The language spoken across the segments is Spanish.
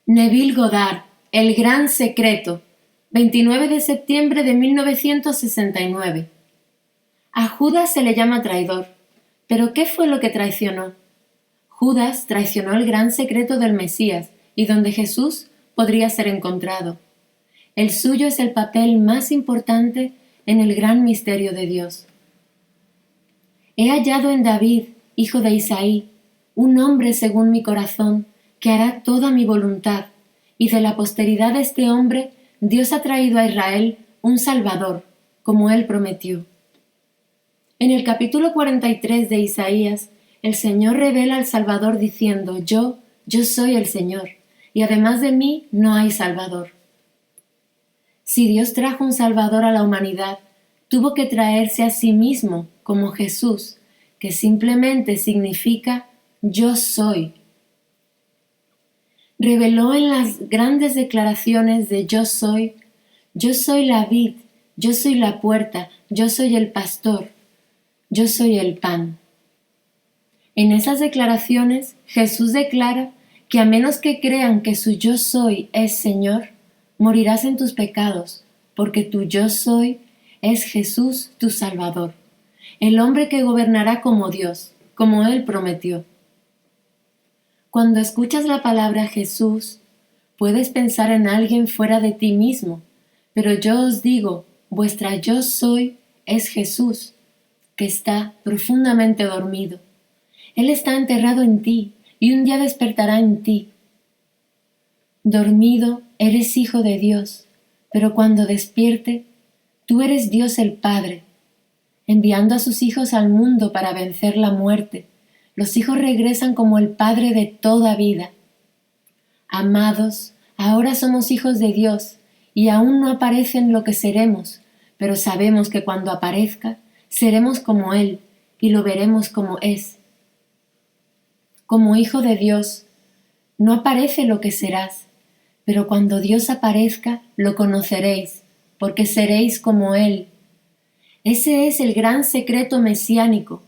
Neville Goddard, El gran secreto, 29 de septiembre de 1969. A Judas se le llama traidor, pero ¿qué fue lo que traicionó? Judas traicionó el gran secreto del Mesías y donde Jesús podría ser encontrado. El suyo es el papel más importante en el gran misterio de Dios. He hallado en David, hijo de Isaí, un hombre según mi corazón, que hará toda mi voluntad, y de la posteridad de este hombre Dios ha traído a Israel un Salvador, como él prometió. En el capítulo 43 de Isaías, el Señor revela al Salvador diciendo: yo soy el Señor, y además de mí no hay Salvador. Si Dios trajo un Salvador a la humanidad, tuvo que traerse a sí mismo como Jesús, que simplemente significa yo soy. Reveló en las grandes declaraciones de yo soy la vid, yo soy la puerta, yo soy el pastor, yo soy el pan. En esas declaraciones Jesús declara que a menos que crean que su yo soy es Señor, morirás en tus pecados, porque tu yo soy es Jesús tu Salvador, el hombre que gobernará como Dios, como Él prometió. Cuando escuchas la palabra Jesús, puedes pensar en alguien fuera de ti mismo, pero yo os digo, vuestra yo soy es Jesús, que está profundamente dormido. Él está enterrado en ti y un día despertará en ti. Dormido, eres hijo de Dios, pero cuando despierte, tú eres Dios el Padre, enviando a sus hijos al mundo para vencer la muerte. Los hijos regresan como el Padre de toda vida. Amados, ahora somos hijos de Dios y aún no aparece en lo que seremos, pero sabemos que cuando aparezca, seremos como Él y lo veremos como es. Como hijo de Dios, no aparece lo que serás, pero cuando Dios aparezca, lo conoceréis, porque seréis como Él. Ese es el gran secreto mesiánico.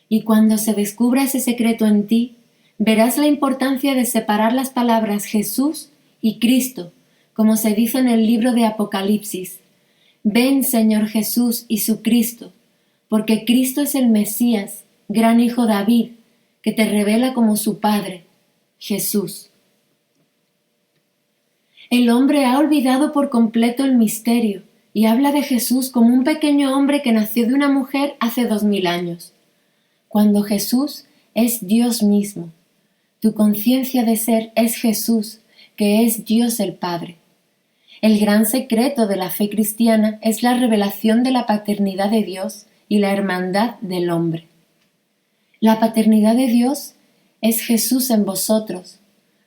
Y cuando se descubra ese secreto en ti, verás la importancia de separar las palabras Jesús y Cristo, como se dice en el libro de Apocalipsis. Ven, Señor Jesús y su Cristo, porque Cristo es el Mesías, gran hijo David, que te revela como su Padre, Jesús. El hombre ha olvidado por completo el misterio y habla de Jesús como un pequeño hombre que nació de una mujer hace 2000 años. Cuando Jesús es Dios mismo. Tu conciencia de ser es Jesús, que es Dios el Padre. El gran secreto de la fe cristiana es la revelación de la paternidad de Dios y la hermandad del hombre. La paternidad de Dios es Jesús en vosotros.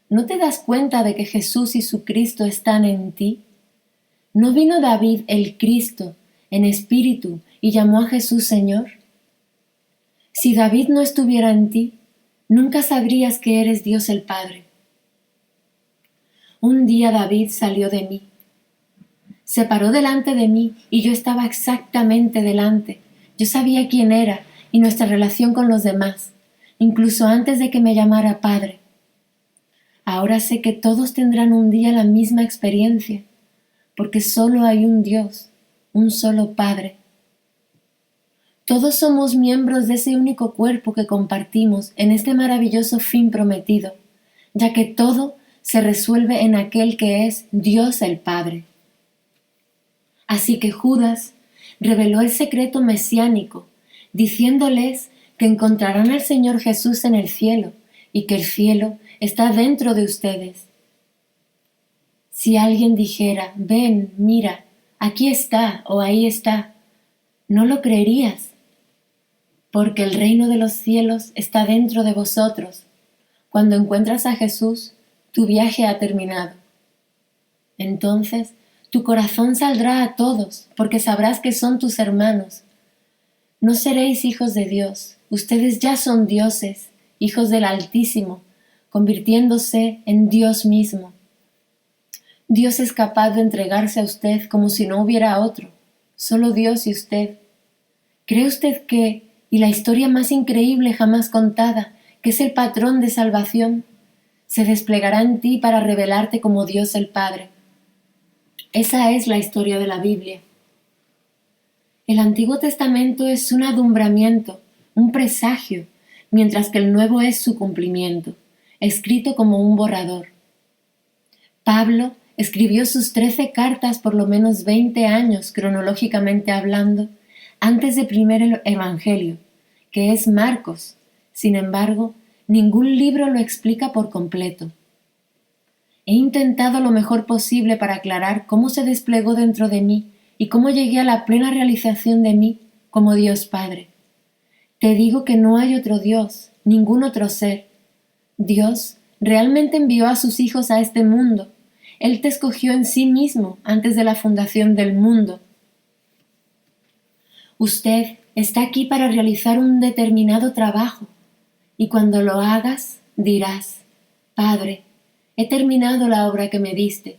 ¿No te das cuenta de que Jesús y su Cristo están en ti? ¿No vino David el Cristo en espíritu y llamó a Jesús Señor? Si David no estuviera en ti, nunca sabrías que eres Dios el Padre. Un día David salió de mí. Se paró delante de mí y yo estaba exactamente delante. Yo sabía quién era y nuestra relación con los demás, incluso antes de que me llamara Padre. Ahora sé que todos tendrán un día la misma experiencia, porque solo hay un Dios, un solo Padre. Todos somos miembros de ese único cuerpo que compartimos en este maravilloso fin prometido, ya que todo se resuelve en aquel que es Dios el Padre. Así que Judas reveló el secreto mesiánico, diciéndoles que encontrarán al Señor Jesús en el cielo y que el cielo está dentro de ustedes. Si alguien dijera, ven, mira, aquí está o ahí está, no lo creerías, porque el reino de los cielos está dentro de vosotros. Cuando encuentras a Jesús, tu viaje ha terminado. Entonces, tu corazón saldrá a todos, porque sabrás que son tus hermanos. No seréis hijos de Dios, ustedes ya son dioses, hijos del Altísimo, convirtiéndose en Dios mismo. Dios es capaz de entregarse a usted como si no hubiera otro, solo Dios y usted. ¿Cree usted y la historia más increíble jamás contada, que es el patrón de salvación, se desplegará en ti para revelarte como Dios el Padre. Esa es la historia de la Biblia. El Antiguo Testamento es un adumbramiento, un presagio, mientras que el Nuevo es su cumplimiento, escrito como un borrador. Pablo escribió sus 13 cartas por lo menos 20 años, cronológicamente hablando, antes de primer Evangelio, que es Marcos. Sin embargo, ningún libro lo explica por completo. He intentado lo mejor posible para aclarar cómo se desplegó dentro de mí y cómo llegué a la plena realización de mí como Dios Padre. Te digo que no hay otro Dios, ningún otro ser. Dios realmente envió a sus hijos a este mundo. Él te escogió en sí mismo antes de la fundación del mundo. Usted está aquí para realizar un determinado trabajo, y cuando lo hagas, dirás: Padre, he terminado la obra que me diste,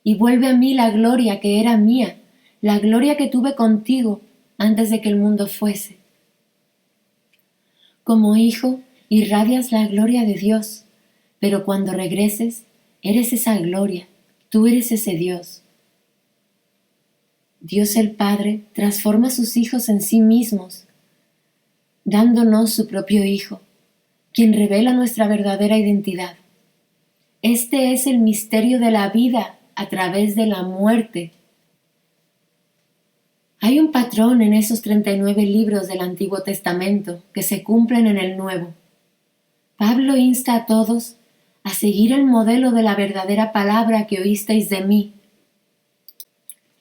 y vuelve a mí la gloria que era mía, la gloria que tuve contigo antes de que el mundo fuese. Como hijo, irradias la gloria de Dios, pero cuando regreses, eres esa gloria, tú eres ese Dios. Dios el Padre transforma a sus hijos en sí mismos, dándonos su propio Hijo, quien revela nuestra verdadera identidad. Este es el misterio de la vida a través de la muerte. Hay un patrón en esos 39 libros del Antiguo Testamento que se cumplen en el Nuevo. Pablo insta a todos a seguir el modelo de la verdadera palabra que oísteis de mí.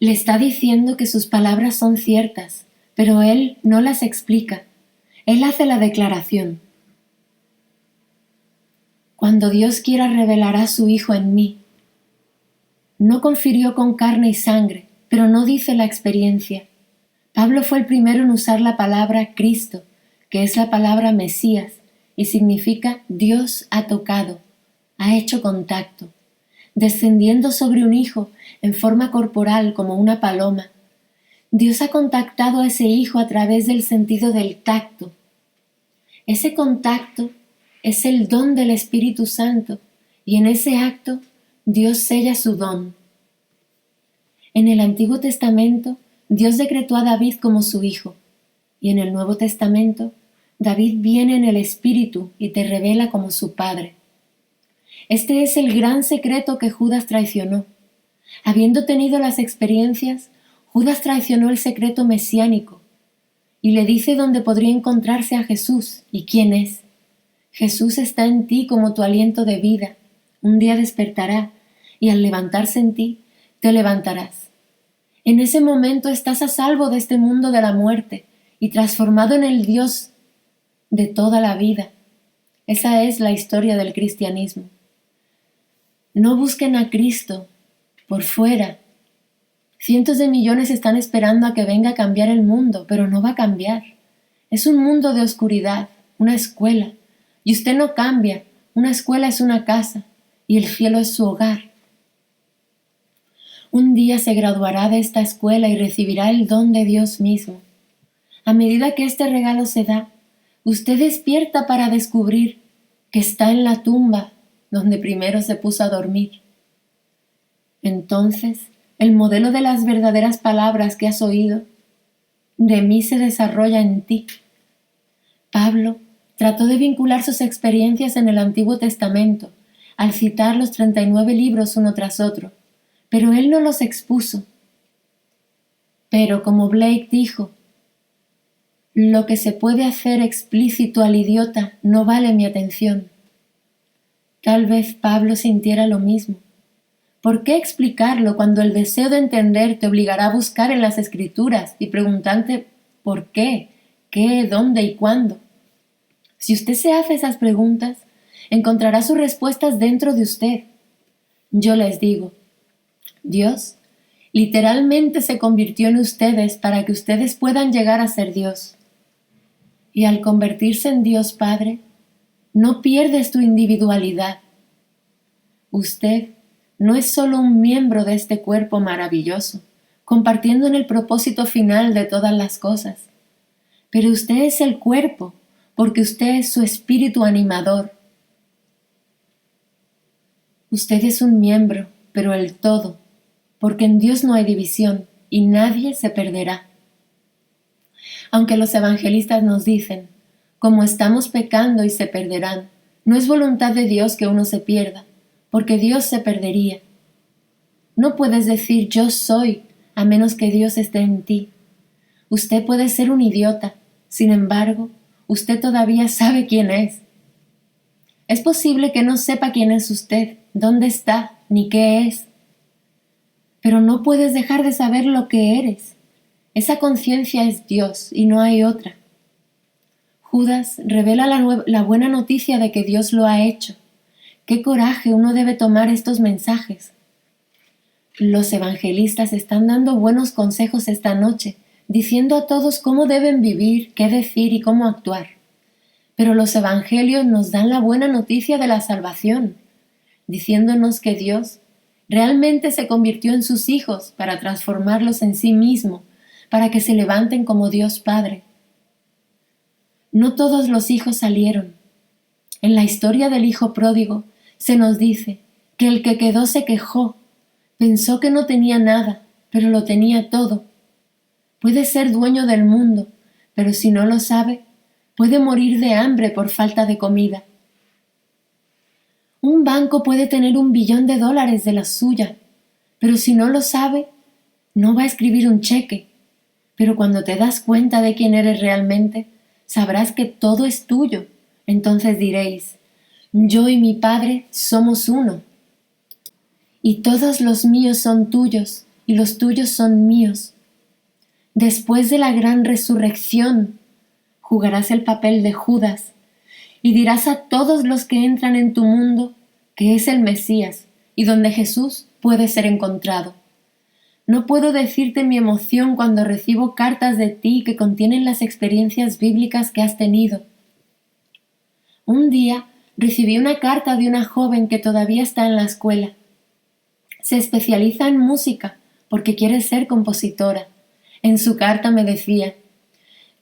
Le está diciendo que sus palabras son ciertas, pero él no las explica. Él hace la declaración. Cuando Dios quiera revelará a su Hijo en mí. No confirió con carne y sangre, pero no dice la experiencia. Pablo fue el primero en usar la palabra Cristo, que es la palabra Mesías, y significa Dios ha tocado, ha hecho contacto, descendiendo sobre un hijo en forma corporal como una paloma. Dios ha contactado a ese hijo a través del sentido del tacto. Ese contacto es el don del Espíritu Santo, y en ese acto Dios sella su don. En el Antiguo Testamento, Dios decretó a David como su hijo, y en el Nuevo Testamento, David viene en el Espíritu y te revela como su padre. Este es el gran secreto que Judas traicionó. Habiendo tenido las experiencias, Judas traicionó el secreto mesiánico y le dice dónde podría encontrarse a Jesús y quién es. Jesús está en ti como tu aliento de vida. Un día despertará y al levantarse en ti, te levantarás. En ese momento estás a salvo de este mundo de la muerte y transformado en el Dios de toda la vida. Esa es la historia del cristianismo. No busquen a Cristo por fuera. Cientos de millones están esperando a que venga a cambiar el mundo, pero no va a cambiar. Es un mundo de oscuridad, una escuela, y usted no cambia. Una escuela es una casa, y el cielo es su hogar. Un día se graduará de esta escuela y recibirá el don de Dios mismo. A medida que este regalo se da, usted despierta para descubrir que está en la tumba donde primero se puso a dormir. Entonces, el modelo de las verdaderas palabras que has oído de mí se desarrolla en ti. Pablo trató de vincular sus experiencias en el Antiguo Testamento al citar los 39 libros uno tras otro, pero él no los expuso. Pero como Blake dijo, lo que se puede hacer explícito al idiota no vale mi atención. Tal vez Pablo sintiera lo mismo. ¿Por qué explicarlo cuando el deseo de entender te obligará a buscar en las Escrituras y preguntarte por qué, dónde y cuándo? Si usted se hace esas preguntas, encontrará sus respuestas dentro de usted. Yo les digo, Dios literalmente se convirtió en ustedes para que ustedes puedan llegar a ser Dios. Y al convertirse en Dios Padre, no pierdes tu individualidad. Usted no es solo un miembro de este cuerpo maravilloso, compartiendo en el propósito final de todas las cosas, pero usted es el cuerpo, porque usted es su espíritu animador. Usted es un miembro, pero el todo, porque en Dios no hay división y nadie se perderá. Aunque los evangelistas nos dicen, como estamos pecando y se perderán, no es voluntad de Dios que uno se pierda, porque Dios se perdería. No puedes decir yo soy a menos que Dios esté en ti. Usted puede ser un idiota, sin embargo, usted todavía sabe quién es. Es posible que no sepa quién es usted, dónde está, ni qué es. Pero no puedes dejar de saber lo que eres. Esa conciencia es Dios y no hay otra. Judas revela la buena noticia de que Dios lo ha hecho. ¡Qué coraje uno debe tomar estos mensajes! Los evangelistas están dando buenos consejos esta noche, diciendo a todos cómo deben vivir, qué decir y cómo actuar. Pero los evangelios nos dan la buena noticia de la salvación, diciéndonos que Dios realmente se convirtió en sus hijos para transformarlos en sí mismo, para que se levanten como Dios Padre. No todos los hijos salieron. En la historia del hijo pródigo se nos dice que el que quedó se quejó, pensó que no tenía nada, pero lo tenía todo. Puede ser dueño del mundo, pero si no lo sabe, puede morir de hambre por falta de comida. Un banco puede tener $1 billón de la suya, pero si no lo sabe, no va a escribir un cheque. Pero cuando te das cuenta de quién eres realmente, sabrás que todo es tuyo. Entonces diréis, yo y mi Padre somos uno. Y todos los míos son tuyos, y los tuyos son míos. Después de la gran resurrección, jugarás el papel de Judas, y dirás a todos los que entran en tu mundo que es el Mesías, y donde Jesús puede ser encontrado. No puedo decirte mi emoción cuando recibo cartas de ti que contienen las experiencias bíblicas que has tenido. Un día recibí una carta de una joven que todavía está en la escuela. Se especializa en música porque quiere ser compositora. En su carta me decía,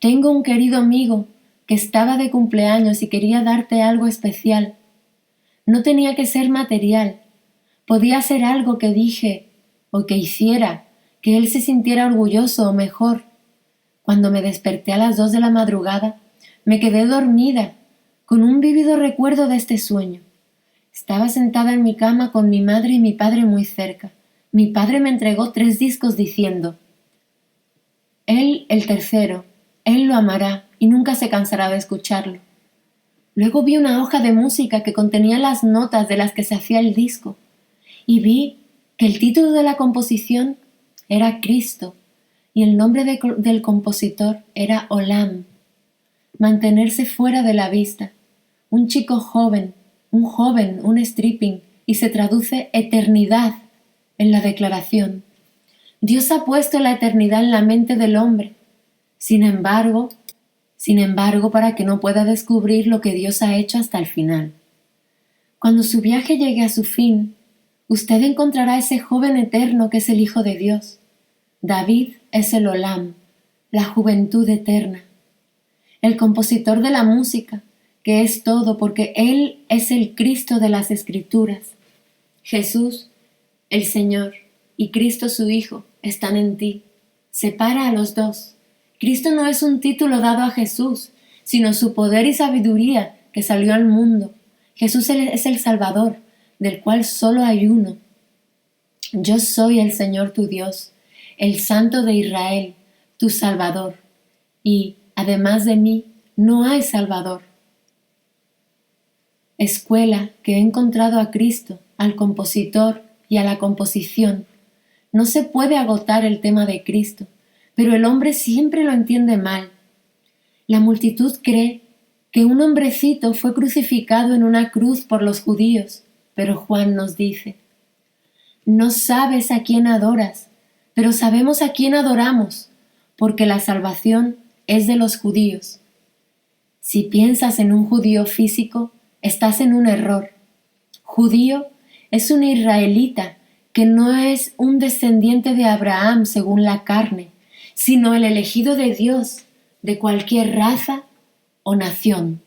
tengo un querido amigo que estaba de cumpleaños y quería darte algo especial. No tenía que ser material. Podía ser algo que dije o que hiciera, que él se sintiera orgulloso o mejor. Cuando me desperté a las 2 de la madrugada, me quedé dormida, con un vívido recuerdo de este sueño. Estaba sentada en mi cama con mi madre y mi padre muy cerca. Mi padre me entregó 3 discos diciendo, él, el tercero, él lo amará y nunca se cansará de escucharlo. Luego vi una hoja de música que contenía las notas de las que se hacía el disco, y vi que el título de la composición era Cristo y el nombre del compositor era Olam. Mantenerse fuera de la vista. Un chico joven, un stripping, y se traduce eternidad en la declaración. Dios ha puesto la eternidad en la mente del hombre. Sin embargo, para que no pueda descubrir lo que Dios ha hecho hasta el final. Cuando su viaje llegue a su fin, usted encontrará ese joven eterno que es el Hijo de Dios. David es el Olam, la juventud eterna. El compositor de la música, que es todo porque Él es el Cristo de las Escrituras. Jesús, el Señor, y Cristo su Hijo están en ti. Separa a los dos. Cristo no es un título dado a Jesús, sino su poder y sabiduría que salió al mundo. Jesús es el Salvador, del cual solo hay uno. Yo soy el Señor tu Dios, el Santo de Israel, tu Salvador, y, además de mí, no hay Salvador. Escuela que he encontrado a Cristo, al compositor y a la composición. No se puede agotar el tema de Cristo, pero el hombre siempre lo entiende mal. La multitud cree que un hombrecito fue crucificado en una cruz por los judíos, pero Juan nos dice, no sabes a quién adoras, pero sabemos a quién adoramos, porque la salvación es de los judíos. Si piensas en un judío físico, estás en un error. Judío es un israelita que no es un descendiente de Abraham según la carne, sino el elegido de Dios de cualquier raza o nación.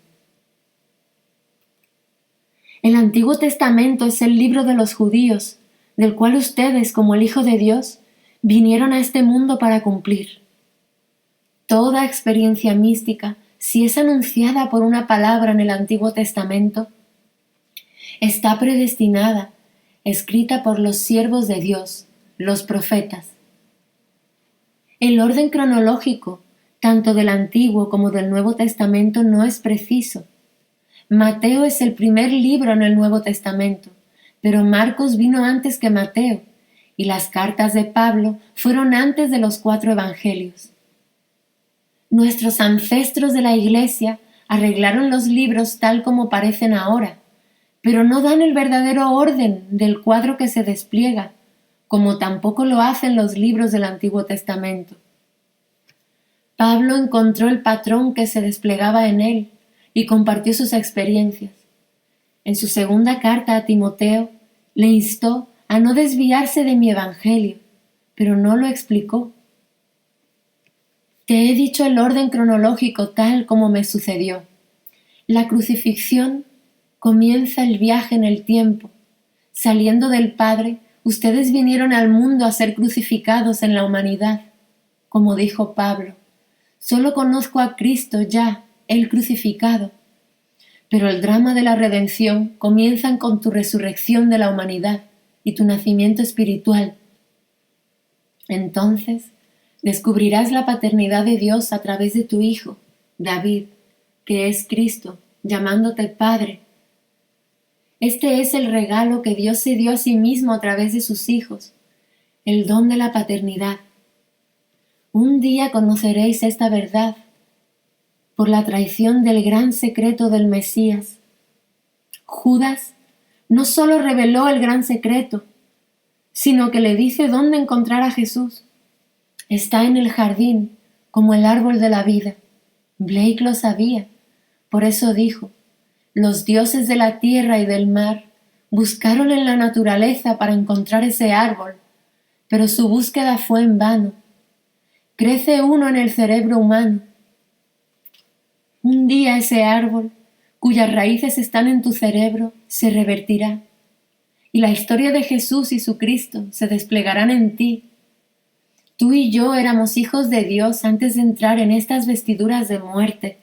El Antiguo Testamento es el libro de los judíos, del cual ustedes, como el Hijo de Dios, vinieron a este mundo para cumplir. Toda experiencia mística, si es anunciada por una palabra en el Antiguo Testamento, está predestinada, escrita por los siervos de Dios, los profetas. El orden cronológico, tanto del Antiguo como del Nuevo Testamento, no es preciso. Mateo es el primer libro en el Nuevo Testamento, pero Marcos vino antes que Mateo, y las cartas de Pablo fueron antes de los 4 evangelios. Nuestros ancestros de la Iglesia arreglaron los libros tal como parecen ahora, pero no dan el verdadero orden del cuadro que se despliega, como tampoco lo hacen los libros del Antiguo Testamento. Pablo encontró el patrón que se desplegaba en él y compartió sus experiencias. En su segunda carta a Timoteo le instó a no desviarse de mi evangelio, pero no lo explicó. Te he dicho el orden cronológico tal como me sucedió. La crucifixión comienza el viaje en el tiempo. Saliendo del Padre, ustedes vinieron al mundo a ser crucificados en la humanidad. Como dijo Pablo, solo conozco a Cristo ya, el crucificado. Pero el drama de la redención comienza con tu resurrección de la humanidad y tu nacimiento espiritual. Entonces, descubrirás la paternidad de Dios a través de tu Hijo, David, que es Cristo, llamándote Padre. Este es el regalo que Dios se dio a sí mismo a través de sus hijos, el don de la paternidad. Un día conoceréis esta verdad por la traición del gran secreto del Mesías. Judas no solo reveló el gran secreto, sino que le dice dónde encontrar a Jesús. Está en el jardín, como el árbol de la vida. Blake lo sabía, por eso dijo: los dioses de la tierra y del mar buscaron en la naturaleza para encontrar ese árbol, pero su búsqueda fue en vano. Crece uno en el cerebro humano. Un día ese árbol, cuyas raíces están en tu cerebro, se revertirá, y la historia de Jesús y su Cristo se desplegarán en ti. Tú y yo éramos hijos de Dios antes de entrar en estas vestiduras de muerte.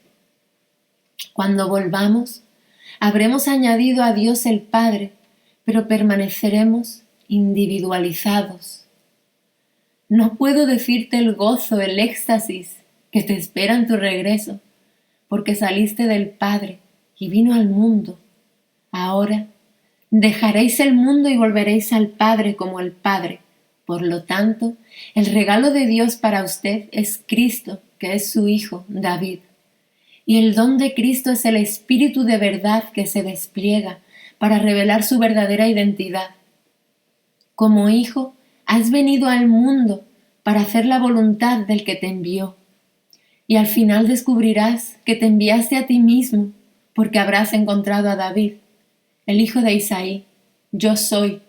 Cuando volvamos, habremos añadido a Dios el Padre, pero permaneceremos individualizados. No puedo decirte el gozo, el éxtasis que te espera en tu regreso, porque saliste del Padre y vino al mundo. Ahora dejaréis el mundo y volveréis al Padre como el Padre. Por lo tanto, el regalo de Dios para usted es Cristo, que es su Hijo, David. Y el don de Cristo es el Espíritu de verdad que se despliega para revelar su verdadera identidad. Como hijo, has venido al mundo para hacer la voluntad del que te envió. Y al final descubrirás que te enviaste a ti mismo, porque habrás encontrado a David, el hijo de Isaí. Yo soy.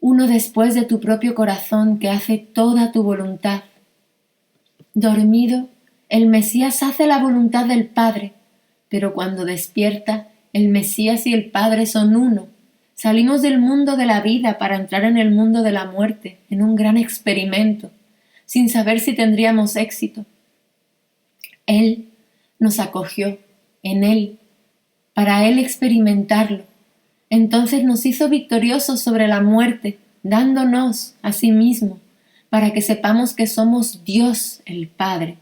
Uno después de tu propio corazón que hace toda tu voluntad. Dormido, el Mesías hace la voluntad del Padre, pero cuando despierta, el Mesías y el Padre son uno. Salimos del mundo de la vida para entrar en el mundo de la muerte, en un gran experimento, sin saber si tendríamos éxito. Él nos acogió, en Él, para Él experimentarlo. Entonces nos hizo victoriosos sobre la muerte, dándonos a sí mismo, para que sepamos que somos Dios el Padre.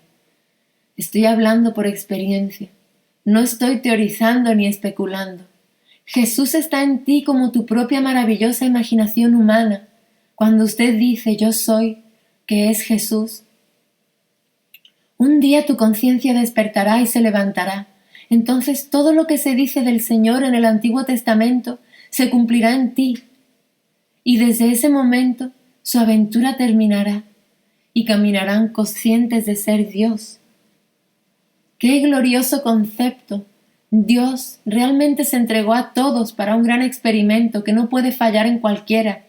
Estoy hablando por experiencia, no estoy teorizando ni especulando. Jesús está en ti como tu propia maravillosa imaginación humana. Cuando usted dice yo soy, que es Jesús, un día tu conciencia despertará y se levantará. Entonces todo lo que se dice del Señor en el Antiguo Testamento se cumplirá en ti. Y desde ese momento su aventura terminará y caminarán conscientes de ser Dios. ¡Qué glorioso concepto! Dios realmente se entregó a todos para un gran experimento que no puede fallar en cualquiera,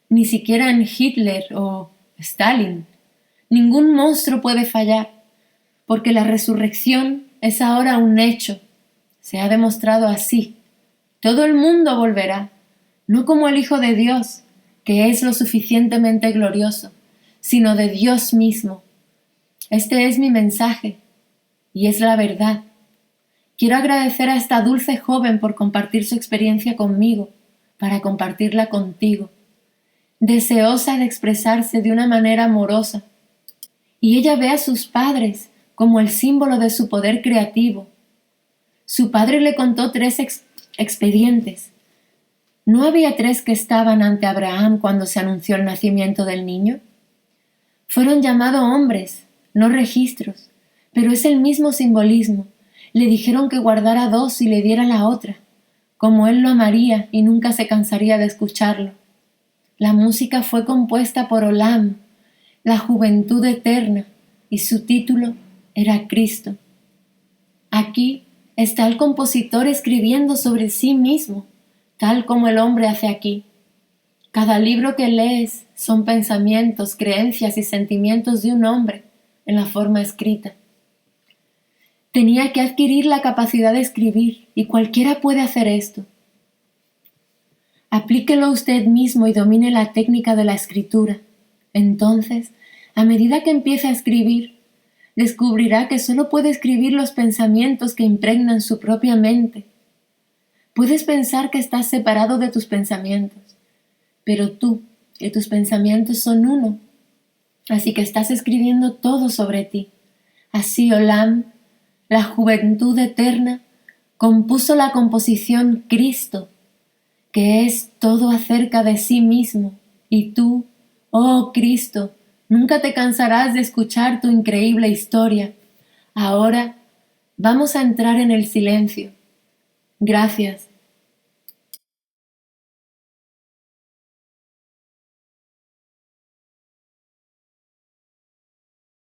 ni siquiera en Hitler o Stalin. Ningún monstruo puede fallar, porque la resurrección es ahora un hecho. Se ha demostrado así. Todo el mundo volverá, no como el Hijo de Dios, que es lo suficientemente glorioso, sino de Dios mismo. Este es mi mensaje, y es la verdad. Quiero agradecer a esta dulce joven por compartir su experiencia conmigo, para compartirla contigo, deseosa de expresarse de una manera amorosa. Y ella ve a sus padres como el símbolo de su poder creativo. Su padre le contó 3 expedientes. ¿No había 3 que estaban ante Abraham cuando se anunció el nacimiento del niño? Fueron llamados hombres, no registros, pero es el mismo simbolismo. Le dijeron que guardara 2 y le diera la otra, como él lo amaría y nunca se cansaría de escucharlo. La música fue compuesta por Olam, la juventud eterna, y su título era Cristo. Aquí está el compositor escribiendo sobre sí mismo, tal como el hombre hace aquí. Cada libro que lees son pensamientos, creencias y sentimientos de un hombre en la forma escrita. Tenía que adquirir la capacidad de escribir, y cualquiera puede hacer esto. Aplíquelo usted mismo y domine la técnica de la escritura. Entonces, a medida que empiece a escribir, descubrirá que solo puede escribir los pensamientos que impregnan su propia mente. Puedes pensar que estás separado de tus pensamientos, pero tú y tus pensamientos son uno, así que estás escribiendo todo sobre ti. Así Olam, la juventud eterna, compuso la composición Cristo, que es todo acerca de sí mismo, y tú, oh Cristo, nunca te cansarás de escuchar tu increíble historia. Ahora vamos a entrar en el silencio. Gracias